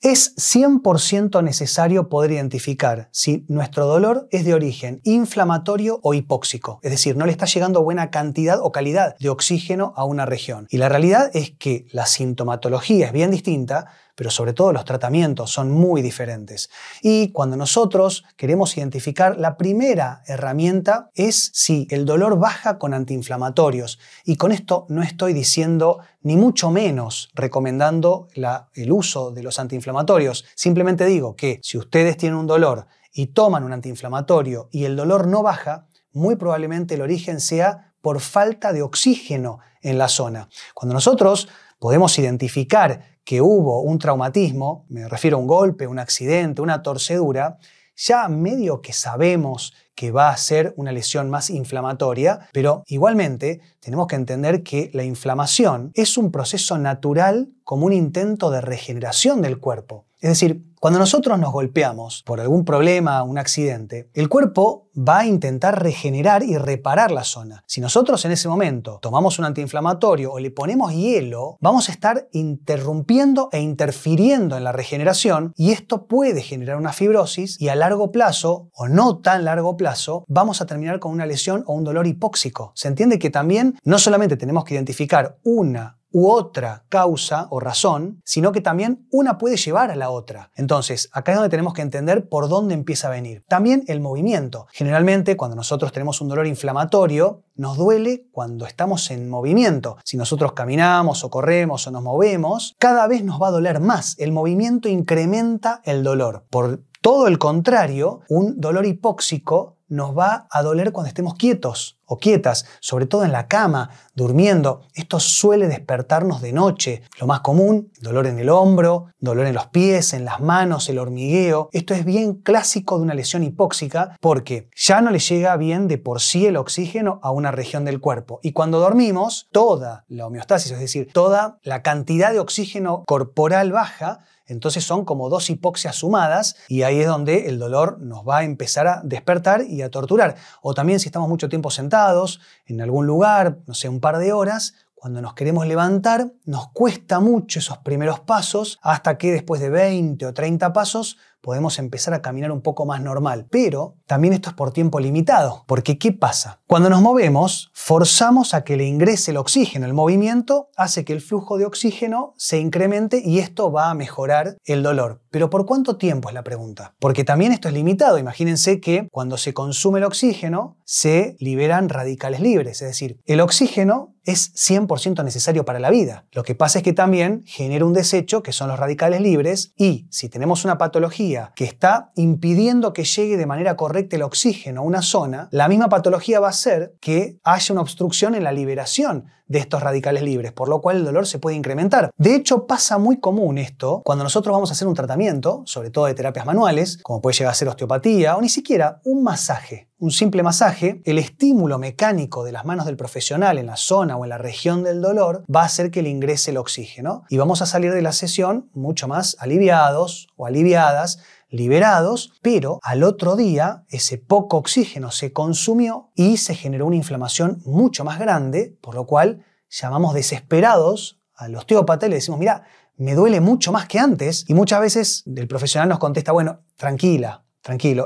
Es 100% necesario poder identificar si nuestro dolor es de origen inflamatorio o hipóxico, es decir, no le está llegando buena cantidad o calidad de oxígeno a una región. Y la realidad es que la sintomatología es bien distinta, pero sobre todo los tratamientos son muy diferentes. Y cuando nosotros queremos identificar, la primera herramienta es si el dolor baja con antiinflamatorios. Y con esto no estoy diciendo ni mucho menos recomendando el uso de los antiinflamatorios. Simplemente digo que si ustedes tienen un dolor y toman un antiinflamatorio y el dolor no baja, muy probablemente el origen sea por falta de oxígeno en la zona. Cuando nosotros podemos identificar que hubo un traumatismo, me refiero a un golpe, un accidente, una torcedura, ya medio que sabemos que va a ser una lesión más inflamatoria, pero igualmente tenemos que entender que la inflamación es un proceso natural como un intento de regeneración del cuerpo. Es decir, cuando nosotros nos golpeamos por algún problema, un accidente, el cuerpo va a intentar regenerar y reparar la zona. Si nosotros en ese momento tomamos un antiinflamatorio o le ponemos hielo, vamos a estar interrumpiendo e interfiriendo en la regeneración y esto puede generar una fibrosis y a largo plazo, o no tan largo plazo, vamos a terminar con una lesión o un dolor hipóxico. Se entiende que también no solamente tenemos que identificar una u otra causa o razón, sino que también una puede llevar a la otra. Entonces, acá es donde tenemos que entender por dónde empieza a venir. También el movimiento. Generalmente, cuando nosotros tenemos un dolor inflamatorio, nos duele cuando estamos en movimiento. Si nosotros caminamos o corremos o nos movemos, cada vez nos va a doler más. El movimiento incrementa el dolor. Por todo el contrario, un dolor hipóxico nos va a doler cuando estemos quietos o quietas, sobre todo en la cama, durmiendo. Esto suele despertarnos de noche. Lo más común, dolor en el hombro, dolor en los pies, en las manos, el hormigueo. Esto es bien clásico de una lesión hipóxica porque ya no le llega bien de por sí el oxígeno a una región del cuerpo. Y cuando dormimos, toda la homeostasis, es decir, toda la cantidad de oxígeno corporal baja. Entonces son como dos hipoxias sumadas y ahí es donde el dolor nos va a empezar a despertar y a torturar. O también si estamos mucho tiempo sentados en algún lugar, no sé, un par de horas, cuando nos queremos levantar nos cuesta mucho esos primeros pasos hasta que después de 20 o 30 pasos podemos empezar a caminar un poco más normal. Pero también esto es por tiempo limitado, porque ¿qué pasa? Cuando nos movemos, forzamos a que le ingrese el oxígeno. El movimiento hace que el flujo de oxígeno se incremente y esto va a mejorar el dolor. ¿Pero por cuánto tiempo es la pregunta? Porque también esto es limitado. Imagínense que cuando se consume el oxígeno, se liberan radicales libres. Es decir, el oxígeno es 100% necesario para la vida. Lo que pasa es que también genera un desecho, que son los radicales libres, y si tenemos una patología que está impidiendo que llegue de manera correcta el oxígeno a una zona, la misma patología va a hacer que haya una obstrucción en la liberación de estos radicales libres, por lo cual el dolor se puede incrementar. De hecho, pasa muy común esto cuando nosotros vamos a hacer un tratamiento, sobre todo de terapias manuales, como puede llegar a ser osteopatía o ni siquiera un masaje. Un simple masaje, el estímulo mecánico de las manos del profesional en la zona o en la región del dolor va a hacer que le ingrese el oxígeno y vamos a salir de la sesión mucho más aliviados o aliviadas, liberados, pero al otro día ese poco oxígeno se consumió y se generó una inflamación mucho más grande, por lo cual llamamos desesperados al osteópata y le decimos, mira, me duele mucho más que antes, y muchas veces el profesional nos contesta, bueno, tranquilo,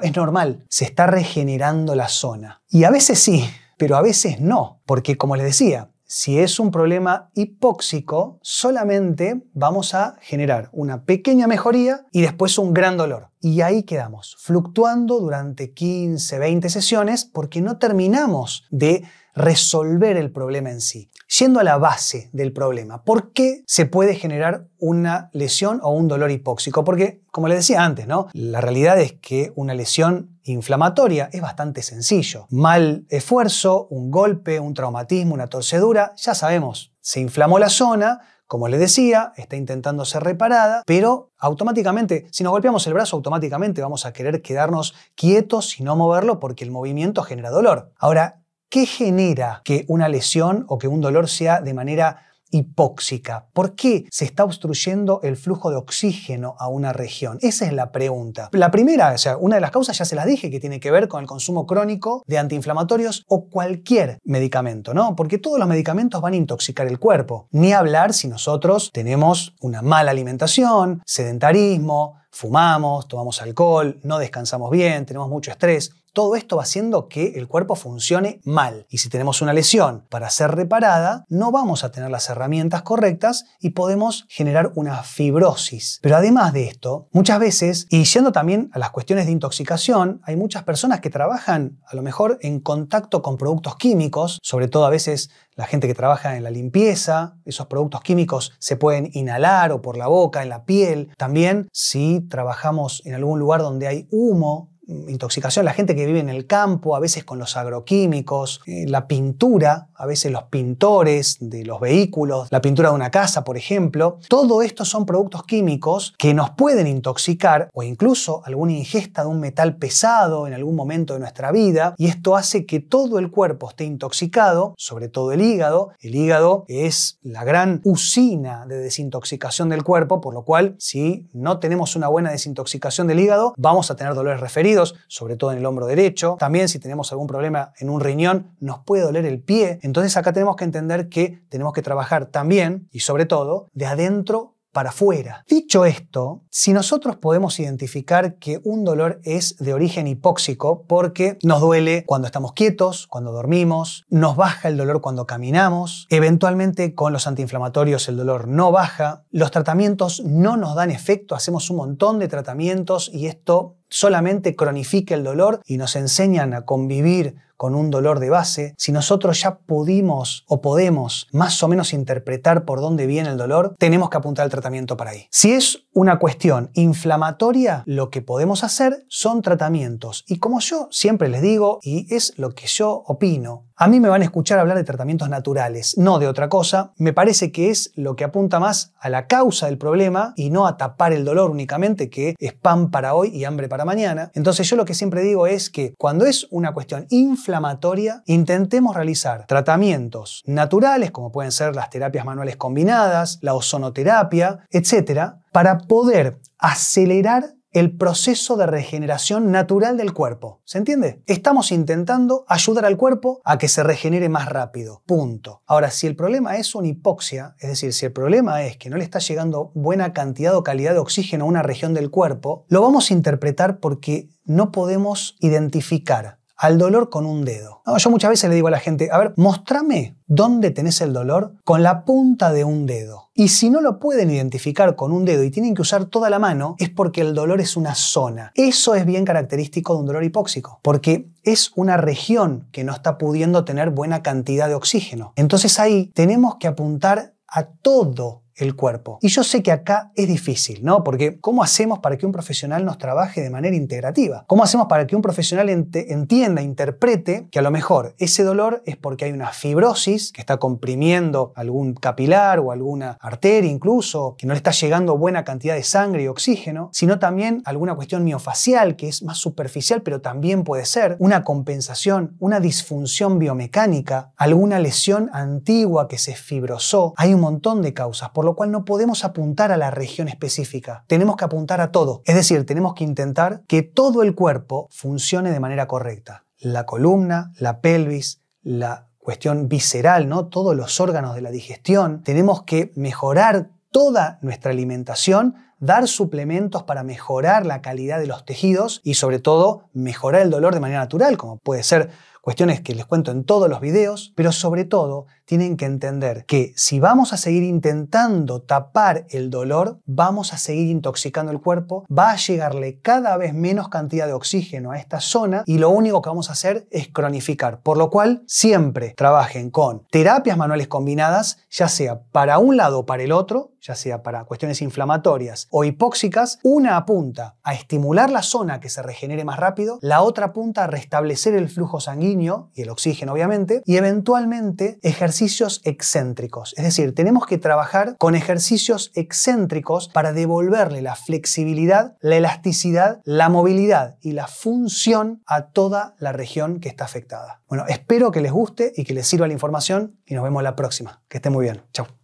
es normal, se está regenerando la zona. Y a veces sí, pero a veces no, porque como les decía, si es un problema hipóxico, solamente vamos a generar una pequeña mejoría y después un gran dolor. Y ahí quedamos, fluctuando durante 15, 20 sesiones porque no terminamos de resolver el problema en sí. Yendo a la base del problema, ¿por qué se puede generar una lesión o un dolor hipóxico? Porque, como les decía antes, ¿no? La realidad es que una lesión inflamatoria es bastante sencillo. Mal esfuerzo, un golpe, un traumatismo, una torcedura, ya sabemos, se inflamó la zona. Como les decía, está intentando ser reparada, pero automáticamente, si nos golpeamos el brazo, automáticamente vamos a querer quedarnos quietos y no moverlo porque el movimiento genera dolor. Ahora, ¿qué genera que una lesión o que un dolor sea de manera hipóxica? ¿Por qué se está obstruyendo el flujo de oxígeno a una región? Esa es la pregunta. La primera, o sea, una de las causas ya se las dije, que tiene que ver con el consumo crónico de antiinflamatorios o cualquier medicamento, ¿no? Porque todos los medicamentos van a intoxicar el cuerpo. Ni hablar si nosotros tenemos una mala alimentación, sedentarismo, fumamos, tomamos alcohol, no descansamos bien, tenemos mucho estrés. Todo esto va haciendo que el cuerpo funcione mal. Y si tenemos una lesión para ser reparada, no vamos a tener las herramientas correctas y podemos generar una fibrosis. Pero además de esto, muchas veces, y yendo también a las cuestiones de intoxicación, hay muchas personas que trabajan a lo mejor en contacto con productos químicos, sobre todo a veces la gente que trabaja en la limpieza. Esos productos químicos se pueden inhalar o por la boca, en la piel. También si trabajamos en algún lugar donde hay humo, intoxicación, la gente que vive en el campo, a veces con los agroquímicos, la pintura, a veces los pintores de los vehículos, la pintura de una casa, por ejemplo. Todo esto son productos químicos que nos pueden intoxicar o incluso alguna ingesta de un metal pesado en algún momento de nuestra vida, y esto hace que todo el cuerpo esté intoxicado, sobre todo el hígado. El hígado es la gran usina de desintoxicación del cuerpo, por lo cual si no tenemos una buena desintoxicación del hígado, vamos a tener dolores referidos, sobre todo en el hombro derecho. También si tenemos algún problema en un riñón, nos puede doler el pie. Entonces acá tenemos que entender que tenemos que trabajar también y sobre todo de adentro para afuera. Dicho esto, si nosotros podemos identificar que un dolor es de origen hipóxico porque nos duele cuando estamos quietos, cuando dormimos, nos baja el dolor cuando caminamos, eventualmente con los antiinflamatorios el dolor no baja, los tratamientos no nos dan efecto, hacemos un montón de tratamientos y esto solamente cronifica el dolor y nos enseñan a convivir con un dolor de base. Si nosotros ya pudimos o podemos más o menos interpretar por dónde viene el dolor, tenemos que apuntar al tratamiento para ahí. Si es una cuestión inflamatoria, lo que podemos hacer son tratamientos. Y como yo siempre les digo, y es lo que yo opino, a mí me van a escuchar hablar de tratamientos naturales, no de otra cosa. Me parece que es lo que apunta más a la causa del problema y no a tapar el dolor únicamente, que es pan para hoy y hambre para mañana. Entonces yo lo que siempre digo es que cuando es una cuestión inflamatoria, intentemos realizar tratamientos naturales, como pueden ser las terapias manuales combinadas, la ozonoterapia, etcétera, para poder acelerar el proceso de regeneración natural del cuerpo. ¿Se entiende? Estamos intentando ayudar al cuerpo a que se regenere más rápido. Punto. Ahora, si el problema es una hipoxia, es decir, si el problema es que no le está llegando buena cantidad o calidad de oxígeno a una región del cuerpo, lo vamos a interpretar porque no podemos identificar al dolor con un dedo. No, yo muchas veces le digo a la gente, a ver, mostrame dónde tenés el dolor con la punta de un dedo. Y si no lo pueden identificar con un dedo y tienen que usar toda la mano, es porque el dolor es una zona. Eso es bien característico de un dolor hipóxico, porque es una región que no está pudiendo tener buena cantidad de oxígeno. Entonces ahí tenemos que apuntar a todo el cuerpo. Y yo sé que acá es difícil, ¿no? Porque ¿cómo hacemos para que un profesional nos trabaje de manera integrativa? ¿Cómo hacemos para que un profesional entienda, interprete que a lo mejor ese dolor es porque hay una fibrosis que está comprimiendo algún capilar o alguna arteria incluso, que no le está llegando buena cantidad de sangre y oxígeno, sino también alguna cuestión miofacial que es más superficial, pero también puede ser una compensación, una disfunción biomecánica, alguna lesión antigua que se fibrosó? Hay un montón de causas, por lo cual no podemos apuntar a la región específica. Tenemos que apuntar a todo. Es decir, tenemos que intentar que todo el cuerpo funcione de manera correcta. La columna, la pelvis, la cuestión visceral, ¿no? Todos los órganos de la digestión. Tenemos que mejorar toda nuestra alimentación, dar suplementos para mejorar la calidad de los tejidos y sobre todo mejorar el dolor de manera natural, como puede ser cuestiones que les cuento en todos los videos, pero sobre todo tienen que entender que si vamos a seguir intentando tapar el dolor, vamos a seguir intoxicando el cuerpo, va a llegarle cada vez menos cantidad de oxígeno a esta zona y lo único que vamos a hacer es cronificar. Por lo cual, siempre trabajen con terapias manuales combinadas, ya sea para un lado o para el otro, ya sea para cuestiones inflamatorias o hipóxicas. Una apunta a estimular la zona que se regenere más rápido, la otra apunta a restablecer el flujo sanguíneo y el oxígeno obviamente, y eventualmente ejercicios excéntricos. Es decir, tenemos que trabajar con ejercicios excéntricos para devolverle la flexibilidad, la elasticidad, la movilidad y la función a toda la región que está afectada. Bueno, espero que les guste y que les sirva la información y nos vemos la próxima. Que estén muy bien. Chau.